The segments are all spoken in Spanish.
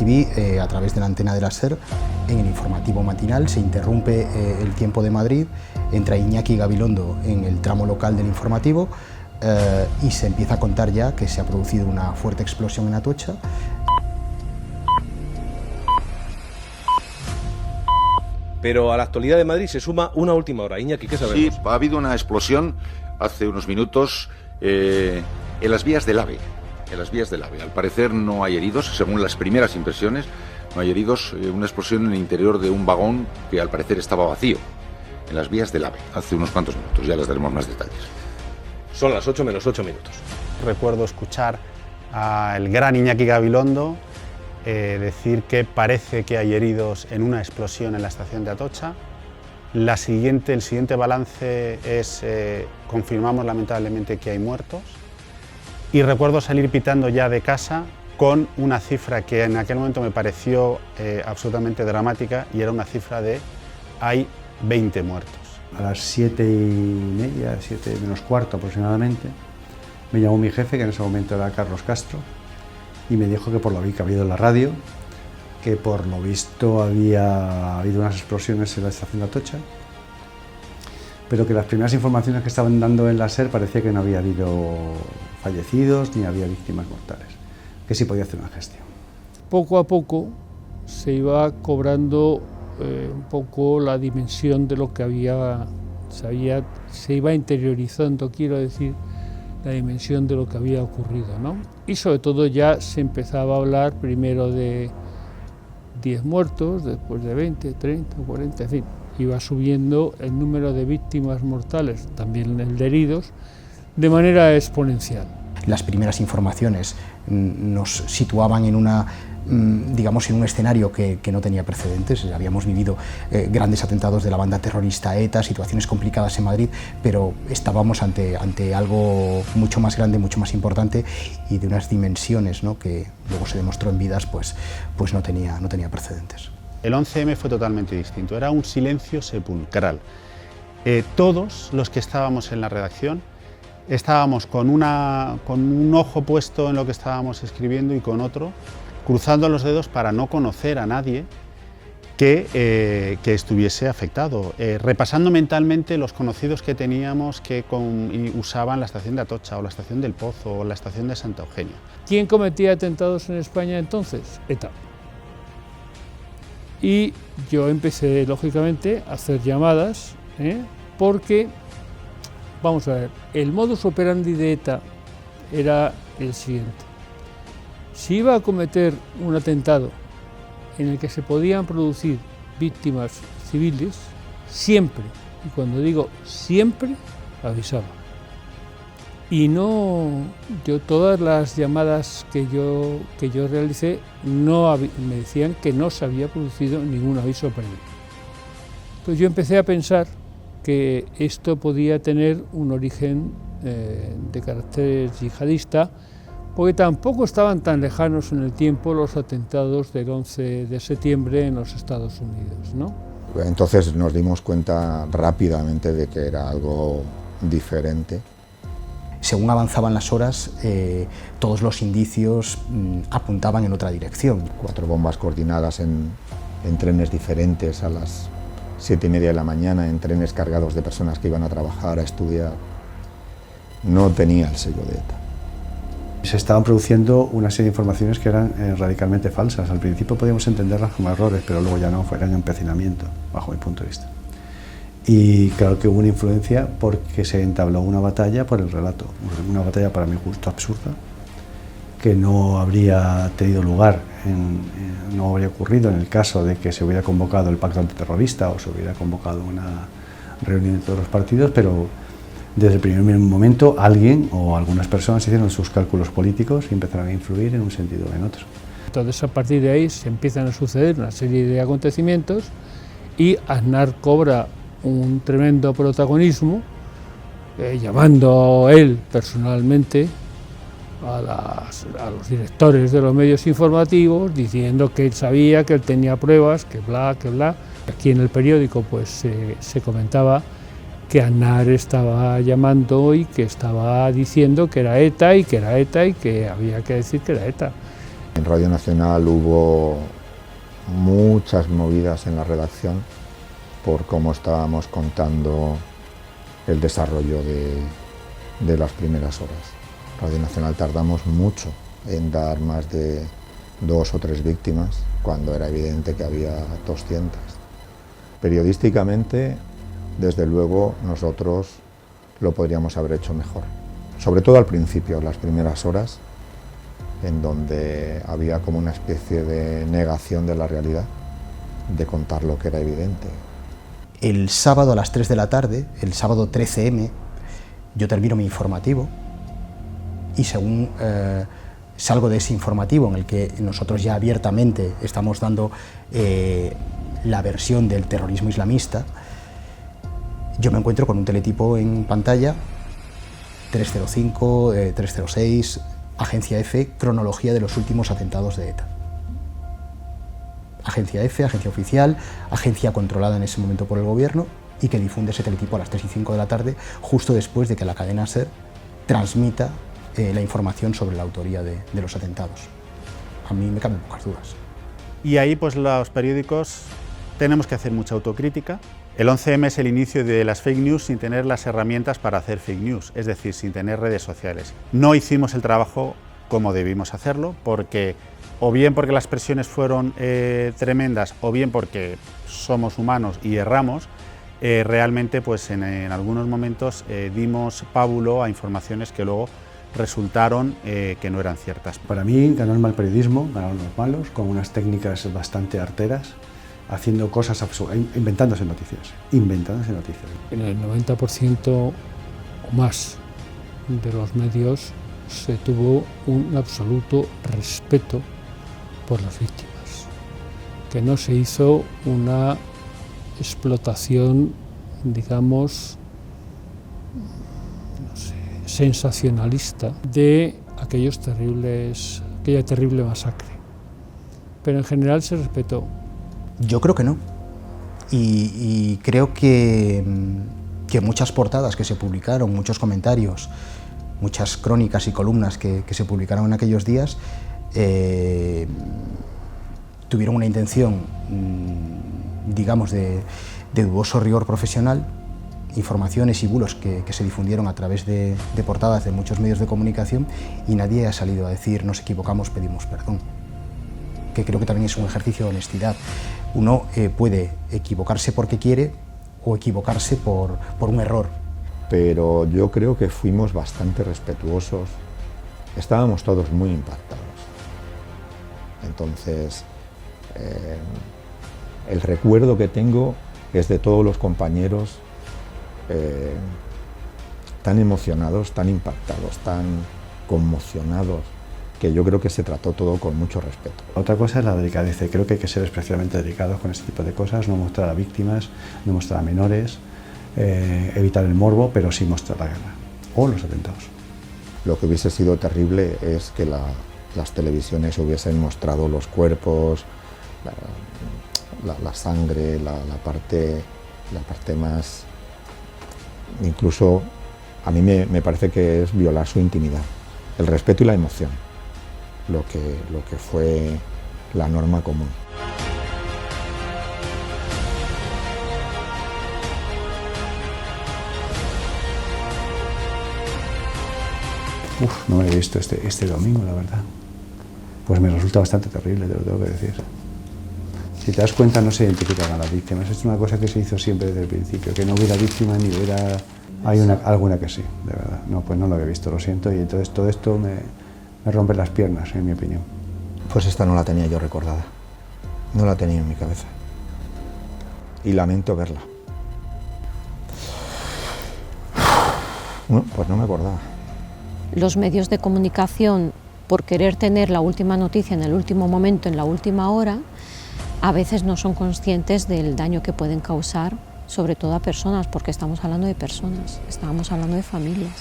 viví a través de la antena de la SER en el informativo matinal. Se interrumpe el tiempo de Madrid, entra Iñaki Gabilondo en el tramo local del informativo y se empieza a contar ya que se ha producido una fuerte explosión en Atocha. Pero a la actualidad de Madrid se suma una última hora. Iñaki, ¿qué sabemos? Sí, ha habido una explosión hace unos minutos en las vías del AVE. Al parecer no hay heridos, según las primeras impresiones, no hay heridos. Una explosión en el interior de un vagón que al parecer estaba vacío, en las vías del AVE, hace unos cuantos minutos. Ya les daremos más detalles. Son las 8 menos 8 minutos. Recuerdo escuchar al gran Iñaki Gabilondo decir que parece que hay heridos en una explosión en la estación de Atocha. El siguiente balance es, confirmamos lamentablemente que hay muertos. Y recuerdo salir pitando ya de casa con una cifra que en aquel momento me pareció absolutamente dramática, y era una cifra de hay 20 muertos. A las 7:30, 7 menos cuarto aproximadamente, me llamó mi jefe, que en ese momento era Carlos Castro, y me dijo que por lo que había oído en la radio, que por lo visto había habido unas explosiones en la estación de Atocha, pero que las primeras informaciones que estaban dando en la SER parecía que no había habido fallecidos ni había víctimas mortales, que sí podía hacer una gestión. Poco a poco se iba cobrando un poco la dimensión de lo que se iba interiorizando, quiero decir, la dimensión de lo que había ocurrido, ¿no? Y sobre todo ya se empezaba a hablar primero de 10 muertos, después de 20, 30, 40, en fin, iba subiendo el número de víctimas mortales, también el de heridos, de manera exponencial. Las primeras informaciones nos situaban en en un escenario que no tenía precedentes. Habíamos vivido grandes atentados de la banda terrorista ETA, situaciones complicadas en Madrid, pero estábamos ante algo mucho más grande, mucho más importante y de unas dimensiones, ¿no?, que luego se demostró en vidas, pues no tenía precedentes. El 11M fue totalmente distinto, era un silencio sepulcral. Todos los que estábamos en la redacción estábamos con un ojo puesto en lo que estábamos escribiendo y con otro cruzando los dedos para no conocer a nadie que estuviese afectado, repasando mentalmente los conocidos que teníamos que usaban la estación de Atocha o la estación del Pozo o la estación de Santa Eugenia. ¿Quién cometía atentados en España entonces? ETA. Y yo empecé, lógicamente, a hacer llamadas, porque, vamos a ver, el modus operandi de ETA era el siguiente. Si iba a cometer un atentado en el que se podían producir víctimas civiles, siempre, y cuando digo siempre, avisaba. Y todas las llamadas que yo realicé me decían que no se había producido ningún aviso previo. Entonces yo empecé a pensar que esto podía tener un origen de carácter yihadista, porque tampoco estaban tan lejanos en el tiempo los atentados del 11 de septiembre en los Estados Unidos, ¿no? Entonces nos dimos cuenta rápidamente de que era algo diferente. Según avanzaban las horas, todos los indicios apuntaban en otra dirección. 4 bombas coordinadas en trenes diferentes a las 7:30 de la mañana, en trenes cargados de personas que iban a trabajar, a estudiar. No tenía el sello de ETA. Se estaban produciendo una serie de informaciones que eran radicalmente falsas. Al principio podíamos entenderlas como errores, pero luego ya no, eran empecinamiento, bajo mi punto de vista. Y claro que hubo una influencia porque se entabló una batalla por el relato, una batalla para mi gusto absurda, que no habría tenido lugar, no habría ocurrido en el caso de que se hubiera convocado el pacto antiterrorista o se hubiera convocado una reunión de todos los partidos, pero desde el primer momento alguien o algunas personas hicieron sus cálculos políticos y empezaron a influir en un sentido o en otro. Entonces a partir de ahí se empiezan a suceder una serie de acontecimientos y Aznar cobra un tremendo protagonismo, llamando él personalmente a los directores de los medios informativos, diciendo que él sabía, que él tenía pruebas, que bla, que bla. Aquí en el periódico pues se comentaba que Aznar estaba llamando y que estaba diciendo que era ETA y que era ETA y que había que decir que era ETA. En Radio Nacional hubo muchas movidas en la redacción por cómo estábamos contando el desarrollo de las primeras horas. Radio Nacional tardamos mucho en dar más de 2 o 3 víctimas, cuando era evidente que había 200. Periodísticamente, desde luego, nosotros lo podríamos haber hecho mejor. Sobre todo al principio, las primeras horas, en donde había como una especie de negación de la realidad, de contar lo que era evidente. El sábado a las 3 de la tarde, el sábado 13M, yo termino mi informativo y según salgo de ese informativo en el que nosotros ya abiertamente estamos dando la versión del terrorismo islamista, yo me encuentro con un teletipo en pantalla, 305, 306, Agencia F, cronología de los últimos atentados de ETA. Agencia F, agencia oficial, agencia controlada en ese momento por el gobierno y que difunde ese teletipo a las 3 y 5 de la tarde, justo después de que la cadena SER transmita la información sobre la autoría de los atentados. A mí me caben pocas dudas. Y ahí pues los periódicos tenemos que hacer mucha autocrítica. El 11M es el inicio de las fake news sin tener las herramientas para hacer fake news, es decir, sin tener redes sociales. No hicimos el trabajo como debimos hacerlo, porque o bien porque las presiones fueron tremendas, o bien porque somos humanos y erramos, realmente pues en algunos momentos dimos pábulo a informaciones que luego resultaron que no eran ciertas. Para mí ganó el mal periodismo, ganaron los malos, con unas técnicas bastante arteras, haciendo cosas absurdas, inventándose noticias. En el 90% o más de los medios se tuvo un absoluto respeto por las víctimas, que no se hizo una explotación, digamos, no sé, sensacionalista de aquella terrible masacre, pero en general se respetó. Yo creo que no, y creo que muchas portadas que se publicaron, muchos comentarios, muchas crónicas y columnas que se publicaron en aquellos días tuvieron una intención, digamos, de dudoso rigor profesional, informaciones y bulos que se difundieron a través de portadas de muchos medios de comunicación, y nadie ha salido a decir nos equivocamos, pedimos perdón, que creo que también es un ejercicio de honestidad. Uno puede equivocarse porque quiere o equivocarse por un error. Pero yo creo que fuimos bastante respetuosos, estábamos todos muy impactados. Entonces, el recuerdo que tengo es de todos los compañeros tan emocionados, tan impactados, tan conmocionados, que yo creo que se trató todo con mucho respeto. Otra cosa es la delicadeza, creo que hay que ser especialmente delicados con este tipo de cosas, no mostrar a víctimas, no mostrar a menores, evitar el morbo, pero sí mostrar la guerra o los atentados. Lo que hubiese sido terrible es que las televisiones hubiesen mostrado los cuerpos, la sangre, la parte más... Incluso a mí me parece que es violar su intimidad, el respeto y la emoción, lo que fue la norma común. No me lo he visto este domingo, la verdad. Pues me resulta bastante terrible, te lo tengo que decir. Si te das cuenta, no se identifican a las víctimas. Es una cosa que se hizo siempre desde el principio, que no hubiera víctimas ni hubiera... Hay alguna que sí, de verdad. No, pues no lo había visto, lo siento, y entonces todo esto me rompe las piernas, en mi opinión. Pues esta no la tenía yo recordada, no la tenía en mi cabeza. Y lamento verla. Bueno, pues no me acordaba. Los medios de comunicación, por querer tener la última noticia en el último momento, en la última hora, a veces no son conscientes del daño que pueden causar, sobre todo a personas, porque estamos hablando de personas, estamos hablando de familias.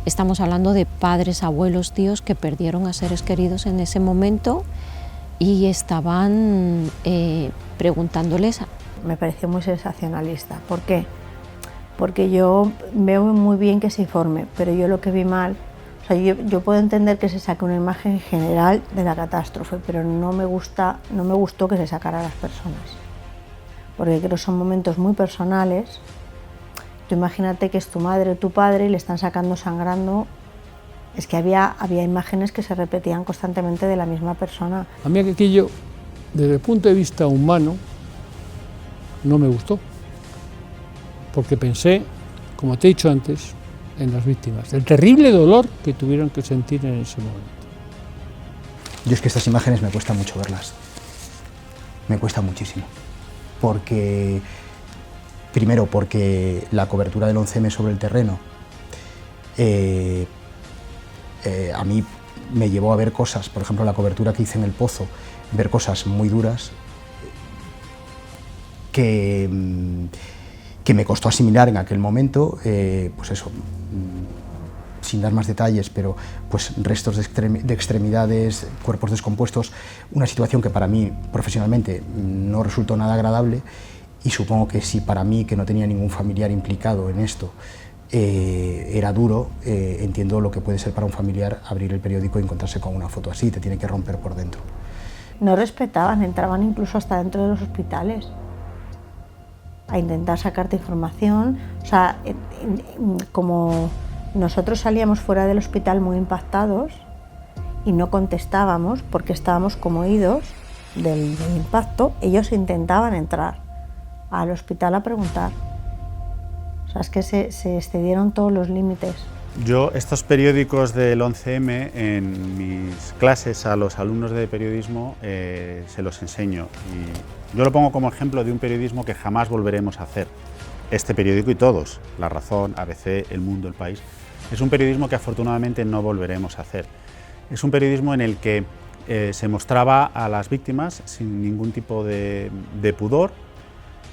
Estamos hablando de padres, abuelos, tíos que perdieron a seres queridos en ese momento y estaban preguntándoles. Me pareció muy sensacionalista. ¿Por qué? Porque yo veo muy bien que se informe, pero yo lo que vi mal O sea, yo puedo entender que se saque una imagen general de la catástrofe, pero no me gustó que se sacara a las personas, porque creo que son momentos muy personales. Tú imagínate que es tu madre o tu padre y le están sacando sangrando. Es que había imágenes que se repetían constantemente de la misma persona. A mí aquello, desde el punto de vista humano, no me gustó, porque pensé, como te he dicho antes, en las víctimas, el terrible dolor que tuvieron que sentir en ese momento. Yo es que estas imágenes me cuesta mucho verlas, me cuesta muchísimo, porque, primero, porque la cobertura del 11M sobre el terreno a mí me llevó a ver cosas, por ejemplo, la cobertura que hice en El Pozo, ver cosas muy duras que me costó asimilar en aquel momento, pues eso, sin dar más detalles, pero pues restos de extremidades, cuerpos descompuestos, una situación que para mí profesionalmente no resultó nada agradable, y supongo que si para mí, que no tenía ningún familiar implicado en esto, era duro, entiendo lo que puede ser para un familiar abrir el periódico y encontrarse con una foto así, te tiene que romper por dentro. No respetaban, entraban incluso hasta dentro de los hospitales a intentar sacarte información. O sea, como nosotros salíamos fuera del hospital muy impactados y no contestábamos porque estábamos como oídos del impacto, ellos intentaban entrar al hospital a preguntar. O sea, es que se excedieron todos los límites. Yo estos periódicos del 11M en mis clases a los alumnos de periodismo se los enseño, y yo lo pongo como ejemplo de un periodismo que jamás volveremos a hacer. Este periódico y todos, La Razón, ABC, El Mundo, El País, es un periodismo que afortunadamente no volveremos a hacer. Es un periodismo en el que se mostraba a las víctimas sin ningún tipo de pudor,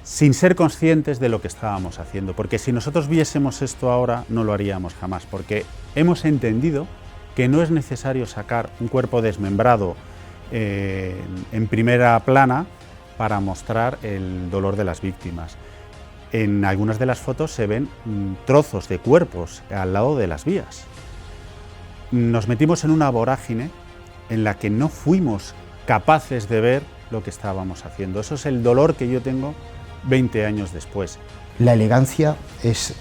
sin ser conscientes de lo que estábamos haciendo, porque si nosotros viésemos esto ahora no lo haríamos jamás, porque hemos entendido que no es necesario sacar un cuerpo desmembrado en primera plana para mostrar el dolor de las víctimas. En algunas de las fotos se ven trozos de cuerpos al lado de las vías. Nos metimos en una vorágine en la que no fuimos capaces de ver lo que estábamos haciendo. Eso es el dolor que yo tengo 20 años después. La elegancia es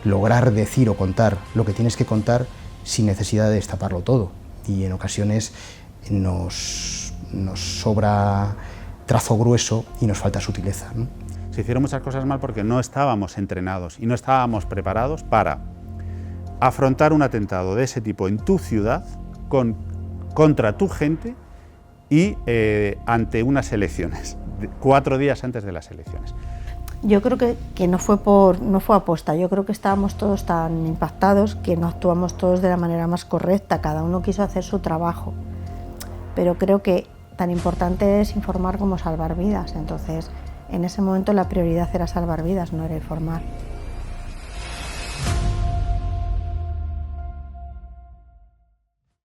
lograr decir o contar lo que tienes que contar sin necesidad de destaparlo todo, y en ocasiones nos sobra trazo grueso y nos falta sutileza, ¿no? Se hicieron muchas cosas mal porque no estábamos entrenados y no estábamos preparados para afrontar un atentado de ese tipo en tu ciudad, contra tu gente y ante unas elecciones, 4 días antes de las elecciones. Yo creo que no fue aposta, yo creo que estábamos todos tan impactados que no actuamos todos de la manera más correcta, cada uno quiso hacer su trabajo, pero creo que tan importante es informar como salvar vidas, entonces en ese momento la prioridad era salvar vidas, no era informar.